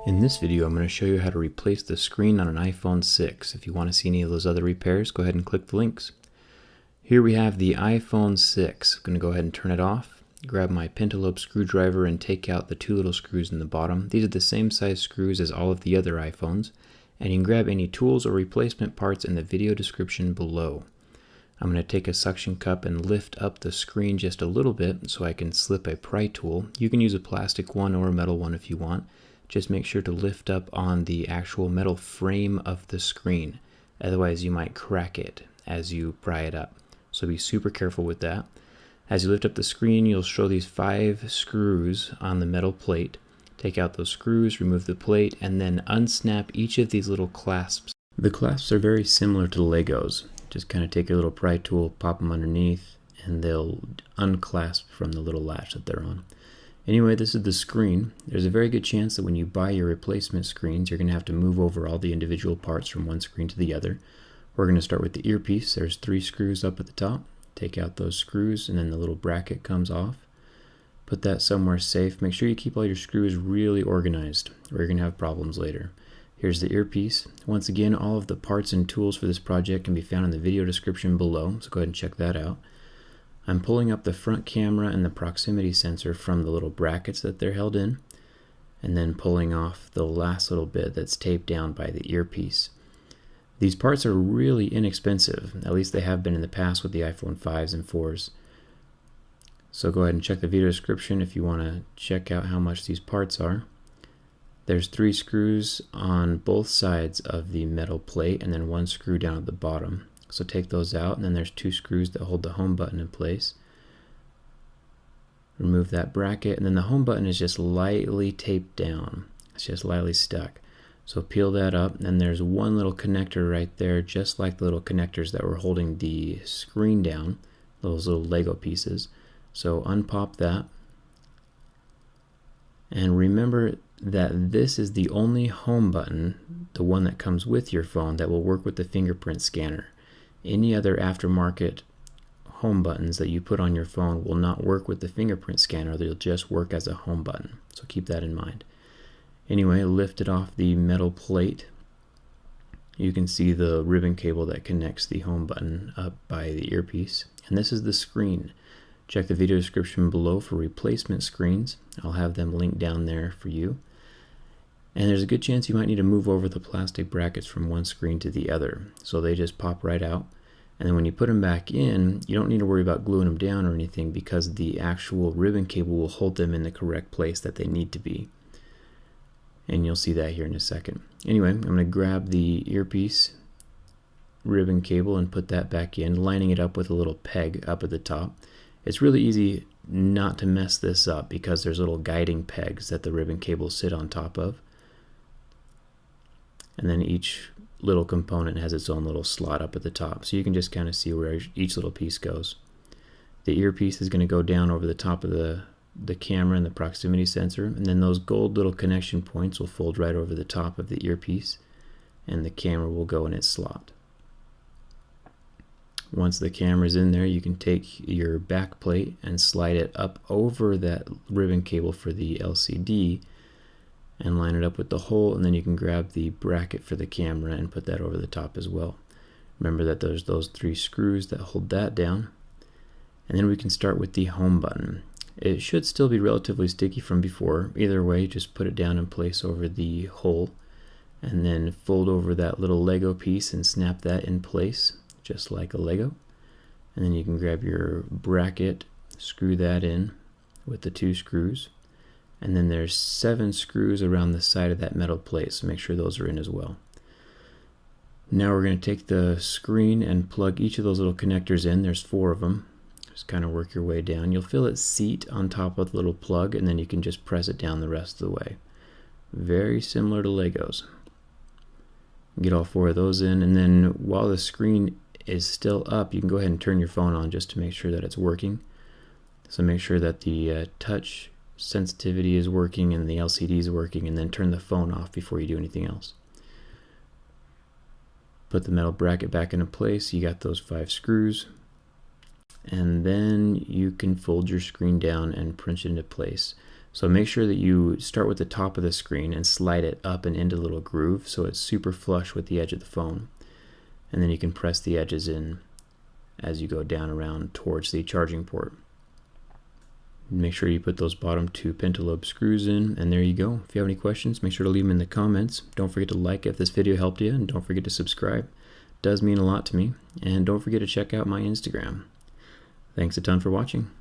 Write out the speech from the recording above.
In this video, I'm going to show you how to replace the screen on an iPhone 6. If you want to see any of those other repairs, go ahead and click the links. Here we have the iPhone 6. I'm going to go ahead and turn it off, grab my pentalobe screwdriver and take out the two little screws in the bottom. These are the same size screws as all of the other iPhones, and you can grab any tools or replacement parts in the video description below. I'm going to take a suction cup and lift up the screen just a little bit so I can slip a pry tool. You can use a plastic one or a metal one if you want. Just make sure to lift up on the actual metal frame of the screen. Otherwise you might crack it as you pry it up. So be super careful with that. As you lift up the screen, you'll show these 5 screws on the metal plate. Take out those screws, remove the plate, and then unsnap each of these little clasps. The clasps are very similar to Legos. Just kind of take a little pry tool, pop them underneath, and they'll unclasp from the little latch that they're on. Anyway, this is the screen. There's a very good chance that when you buy your replacement screens, you're going to have to move over all the individual parts from one screen to the other. We're going to start with the earpiece. There's 3 screws up at the top. Take out those screws and then the little bracket comes off. Put that somewhere safe. Make sure you keep all your screws really organized or you're going to have problems later. Here's the earpiece. Once again, all of the parts and tools for this project can be found in the video description below, so go ahead and check that out. I'm pulling up the front camera and the proximity sensor from the little brackets that they're held in, and then pulling off the last little bit that's taped down by the earpiece. These parts are really inexpensive, at least they have been in the past with the iPhone 5s and 4s. So go ahead and check the video description if you want to check out how much these parts are. There's 3 screws on both sides of the metal plate and then 1 screw down at the bottom. So take those out, and then there's 2 screws that hold the home button in place. Remove that bracket, and then the home button is just lightly taped down. It's just lightly stuck. So peel that up, and there's one little connector right there, just like the little connectors that were holding the screen down, those little Lego pieces. So unpop that. And remember that this is the only home button, the one that comes with your phone, that will work with the fingerprint scanner. Any other aftermarket home buttons that you put on your phone will not work with the fingerprint scanner. They'll just work as a home button. So keep that in mind. Anyway, lift it off the metal plate. You can see the ribbon cable that connects the home button up by the earpiece. And this is the screen. Check the video description below for replacement screens. I'll have them linked down there for you. And there's a good chance you might need to move over the plastic brackets from one screen to the other. So they just pop right out. And then when you put them back in, you don't need to worry about gluing them down or anything because the actual ribbon cable will hold them in the correct place that they need to be. And you'll see that here in a second. Anyway, I'm going to grab the earpiece ribbon cable and put that back in, lining it up with a little peg up at the top. It's really easy not to mess this up because there's little guiding pegs that the ribbon cables sit on top of. And then each little component has its own little slot up at the top, so you can just kind of see where each little piece goes. The earpiece is going to go down over the top of the camera and the proximity sensor, and then those gold little connection points will fold right over the top of the earpiece, and the camera will go in its slot. Once the camera's in there, you can take your back plate and slide it up over that ribbon cable for the LCD and line it up with the hole, and then you can grab the bracket for the camera and put that over the top as well. Remember that there's those 3 screws that hold that down. And then we can start with the home button. It should still be relatively sticky from before. Either way, just put it down in place over the hole and then fold over that little Lego piece and snap that in place just like a Lego. And then you can grab your bracket, screw that in with the 2 screws. And then there's 7 screws around the side of that metal plate, so make sure those are in as well. Now we're going to take the screen and plug each of those little connectors in. There's 4 of them. Just kind of work your way down. You'll feel it seat on top of the little plug, and then you can just press it down the rest of the way. Very similar to Legos. Get all 4 of those in, and then while the screen is still up, you can go ahead and turn your phone on just to make sure that it's working. So make sure that the touch sensitivity is working and the LCD is working, and then turn the phone off before you do anything else. Put the metal bracket back into place. You got those 5 screws, and then you can fold your screen down and punch it into place. So make sure that you start with the top of the screen and slide it up and into the little groove so it's super flush with the edge of the phone. And then you can press the edges in as you go down around towards the charging port. Make sure you put those bottom 2 pentalobe screws in, and there you go. If you have any questions, make sure to leave them in the comments. Don't forget to like if this video helped you, and don't forget to subscribe. It does mean a lot to me. And don't forget to check out my Instagram. Thanks a ton for watching.